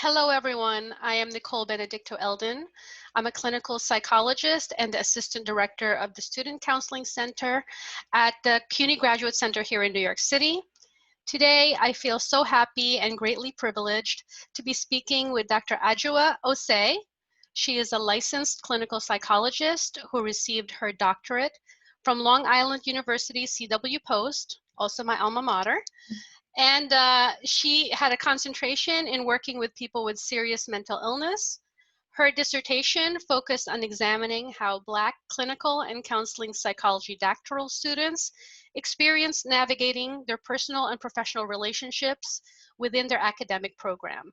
Hello, everyone. I am Nicole Benedicto Eldon. I'm a clinical psychologist and the assistant director of the Student Counseling Center at the CUNY Graduate Center here in New York City. Today, I feel so happy and greatly privileged to be speaking with Dr. Adjoa Osei. She is a licensed clinical psychologist who received her doctorate from Long Island University CW Post, also my alma mater. And she had a concentration in working with people with serious mental illness. Her dissertation focused on examining how Black clinical and counseling psychology doctoral students experience navigating their personal and professional relationships within their academic program.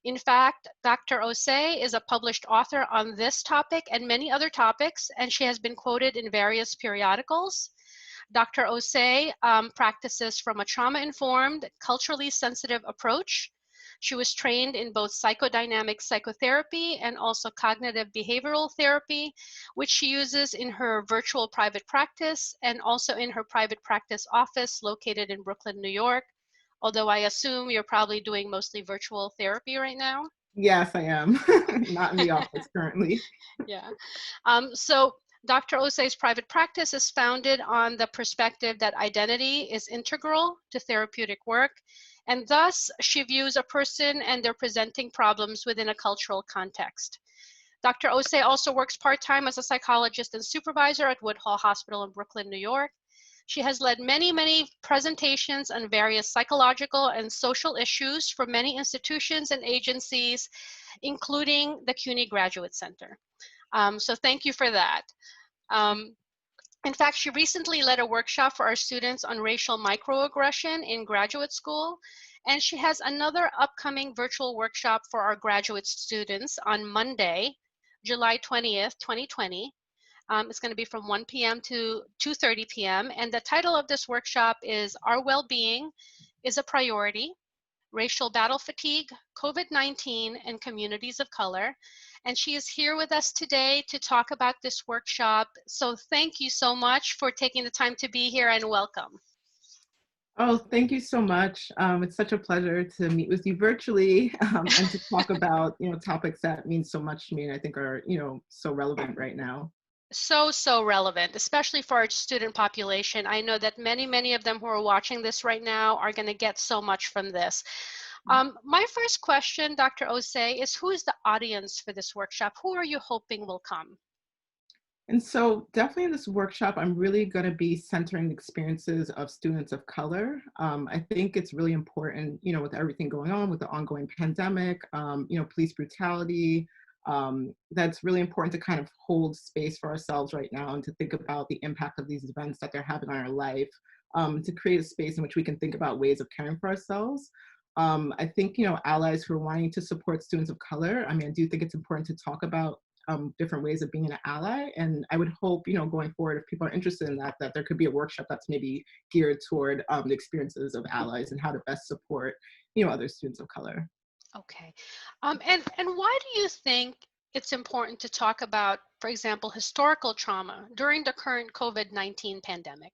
In fact, Dr. Osei is a published author on this topic and many other topics, and she has been quoted in various periodicals. Dr. Osei practices from a trauma-informed, culturally sensitive approach. She was trained in both psychodynamic psychotherapy and also cognitive behavioral therapy, which she uses in her virtual private practice and also in her private practice office located in Brooklyn, New York. Although I assume you're probably doing mostly virtual therapy right now. Yes, I am. Not in the office currently. Yeah. So Dr. Osei's private practice is founded on the perspective that identity is integral to therapeutic work, and thus she views a person and their presenting problems within a cultural context. Dr. Osei also works part-time as a psychologist and supervisor at Woodhull Hospital in Brooklyn, New York. She has led many presentations on various psychological and social issues for many institutions and agencies, including the CUNY Graduate Center. So thank you for that. In fact, she recently led a workshop for our students on racial microaggression in graduate school, and she has another upcoming virtual workshop for our graduate students on Monday, July 20th, 2020. It's going to be from 1 p.m. to 2:30 p.m. And the title of this workshop is Our Well-Being is a Priority, Racial Battle Fatigue, COVID-19, and Communities of Color. And she is here with us today to talk about this workshop. So thank you so much for taking the time to be here, and welcome. Oh, thank you so much. It's such a pleasure to meet with you virtually and to talk about, topics that mean so much to me and I think are, so relevant right now. So relevant, especially for our student population. I know that many of them who are watching this right now are going to get so much from this. My first question, Dr. Osei, is who is the audience for this workshop? Who are you hoping will come? And so definitely in this workshop, I'm really going to be centering the experiences of students of color. I think it's really important, with everything going on with the ongoing pandemic, police brutality, that's really important to kind of hold space for ourselves right now and to think about the impact of these events that they're having on our life, to create a space in which we can think about ways of caring for ourselves. I think, allies who are wanting to support students of color, I do think it's important to talk about different ways of being an ally. And I would hope, going forward, if people are interested in that there could be a workshop that's maybe geared toward the experiences of allies and how to best support, other students of color. Okay. And why do you think it's important to talk about, for example, historical trauma during the current COVID-19 pandemic?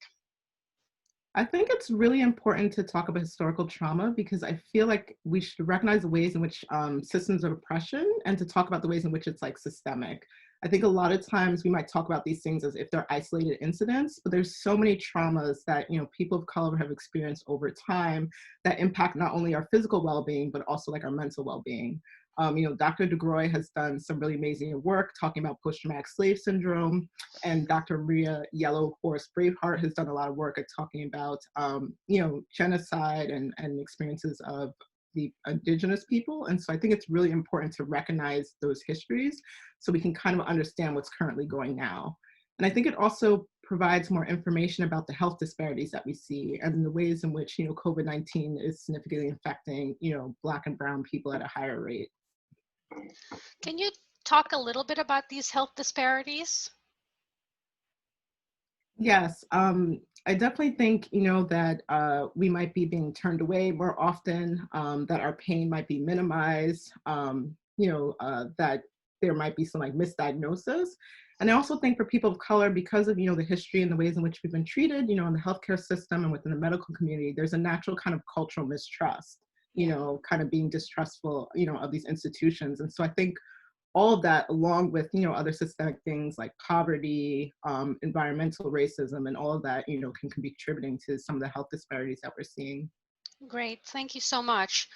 I think it's really important to talk about historical trauma because I feel like we should recognize the ways in which systems of oppression and to talk about the ways in which it's like systemic. I think a lot of times we might talk about these things as if they're isolated incidents, but there's so many traumas that, people of color have experienced over time that impact not only our physical well-being, but also like our mental well-being. Dr. DeGroy has done some really amazing work talking about post-traumatic slave syndrome, and Dr. Maria Yellow Horse Braveheart has done a lot of work at talking about, genocide and experiences of the indigenous people. And so I think it's really important to recognize those histories so we can kind of understand what's currently going now. And I think it also provides more information about the health disparities that we see and the ways in which, COVID-19 is significantly affecting, Black and Brown people at a higher rate. Can you talk a little bit about these health disparities? Yes, I definitely think, that we might be being turned away more often, that our pain might be minimized, that there might be some like misdiagnosis. And I also think for people of color, because of, the history and the ways in which we've been treated, in the healthcare system and within the medical community, there's a natural kind of cultural mistrust. Yeah. kind of being distrustful, of these institutions. And so I think all of that, along with, other systemic things like poverty, environmental racism, and all of that, can be contributing to some of the health disparities that we're seeing. Great. Thank you so much.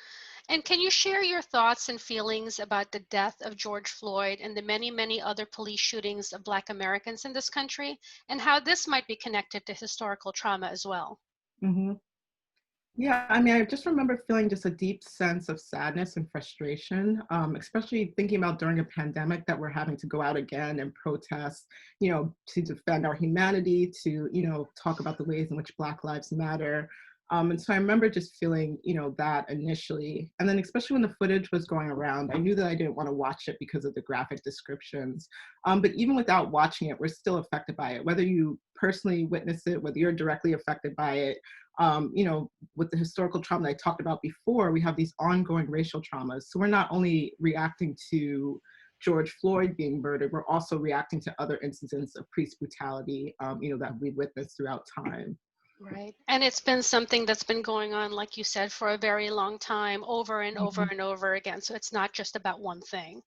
And can you share your thoughts and feelings about the death of George Floyd and the many, many other police shootings of Black Americans in this country, and how this might be connected to historical trauma as well? hmm Yeah, I mean, I just remember feeling just a deep sense of sadness and frustration, especially thinking about during a pandemic that we're having to go out again and protest, to defend our humanity, to, talk about the ways in which Black Lives Matter. And so I remember just feeling, that initially. And then, especially when the footage was going around, I knew that I didn't want to watch it because of the graphic descriptions. But even without watching it, we're still affected by it, whether you personally witness it, whether you're directly affected by it. With the historical trauma that I talked about before, we have these ongoing racial traumas. So we're not only reacting to George Floyd being murdered, we're also reacting to other incidents of police brutality, that we've witnessed throughout time. Right. And it's been something that's been going on, like you said, for a very long time, over and over Mhm. and over again. So it's not just about one thing.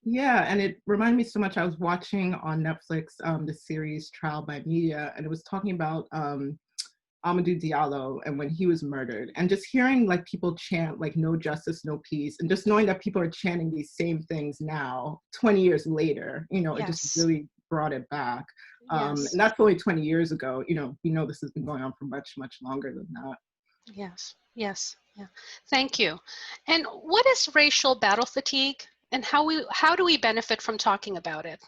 Yeah, and it reminded me so much. I was watching on Netflix the series Trial by Media, and it was talking about Amadou Diallo and when he was murdered, and just hearing like people chant like no justice, no peace, and just knowing that people are chanting these same things now, 20 years later, it just Yes. really brought it back. Yes. And that's only 20 years ago. We know this has been going on for much, much longer than that. Yes. Yes. Yeah. Thank you. And what is racial battle fatigue, and how do we benefit from talking about it?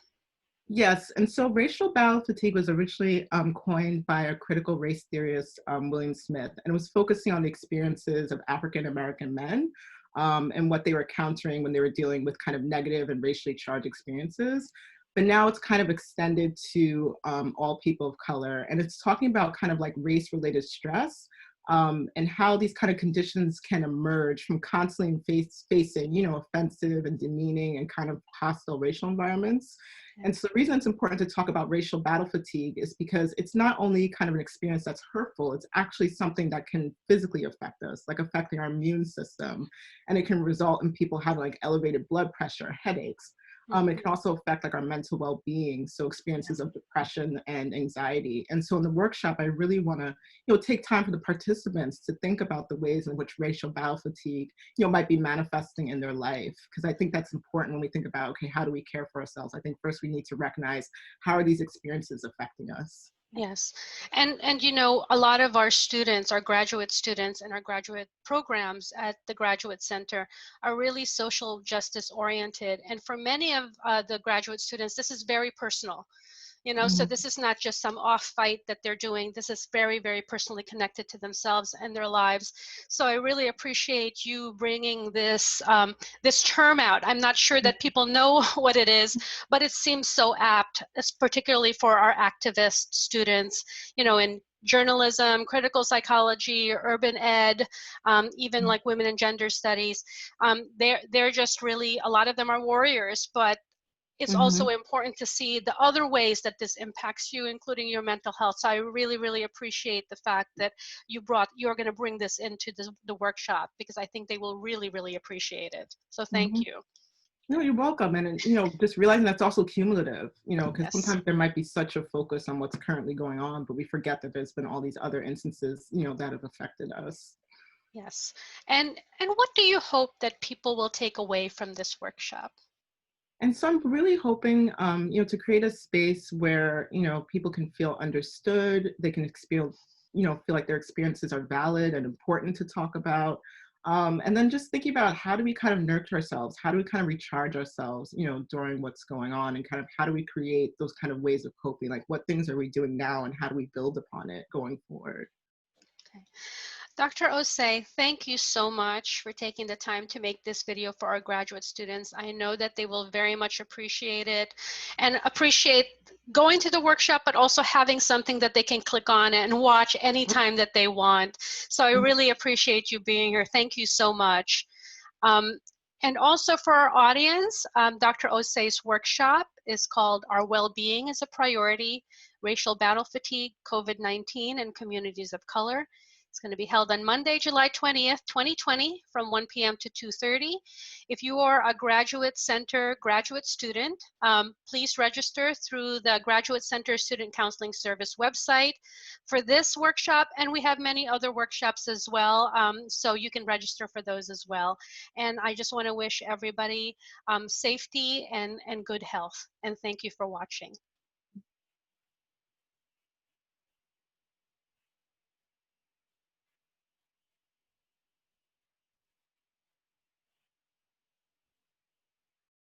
Yes, and so racial battle fatigue was originally coined by a critical race theorist, William Smith, and it was focusing on the experiences of African American men and what they were countering when they were dealing with kind of negative and racially charged experiences. But now it's kind of extended to all people of color, and it's talking about kind of like race-related stress and how these kind of conditions can emerge from constantly facing, offensive and demeaning and kind of hostile racial environments. Yeah. And so the reason it's important to talk about racial battle fatigue is because it's not only kind of an experience that's hurtful, it's actually something that can physically affect us, like affecting our immune system. And it can result in people having like elevated blood pressure, headaches. It Mhm. can also affect like our mental well-being, so Yeah. experiences of depression and anxiety. And so in the workshop, I really want to, take time for the participants to think about the ways in which racial battle fatigue, might be manifesting in their life. Because I think that's important when we think about, okay, how do we care for ourselves? I think first we need to recognize how are these experiences affecting us? Yes. And a lot of our students, our graduate students and our graduate programs at the Graduate Center are really social justice oriented. And for many of the graduate students, this is very personal. So Mhm, this is not just some off fight that they're doing. This is very, very personally connected to themselves and their lives. So I really appreciate you bringing this term out. I'm not sure that people know what it is, but it seems so apt, particularly for our activist students, in journalism, critical psychology, urban ed, even like women and gender studies. They're just really, a lot of them are warriors, but it's also mhm. important to see the other ways that this impacts you, including your mental health. So I really, really appreciate the fact that you're going to bring this into the workshop, because I think they will really, really appreciate it. So thank Mhm. you. No, you're welcome. And, just realizing that's also cumulative, because Yes. sometimes there might be such a focus on what's currently going on, but we forget that there's been all these other instances, that have affected us. Yes. And what do you hope that people will take away from this workshop? And so I'm really hoping, to create a space where, people can feel understood, they can experience, feel like their experiences are valid and important to talk about. And then just thinking about how do we kind of nurture ourselves? How do we kind of recharge ourselves, during what's going on, and kind of how do we create those kind of ways of coping? Like what things are we doing now and how do we build upon it going forward? Okay. Dr. Osei, thank you so much for taking the time to make this video for our graduate students. I know that they will very much appreciate it and appreciate going to the workshop, but also having something that they can click on and watch anytime that they want. So I really appreciate you being here. Thank you so much. Um, and also for our audience, Dr. Osei's workshop is called Our Well-Being is a Priority, Racial Battle Fatigue, COVID-19, and Communities of Color. It's going to be held on Monday, July 20th, 2020 from 1 p.m. to 2:30. If you are a Graduate Center graduate student, please register through the Graduate Center Student Counseling Service website for this workshop, and we have many other workshops as well, so you can register for those as well. And I just want to wish everybody safety and good health, and thank you for watching.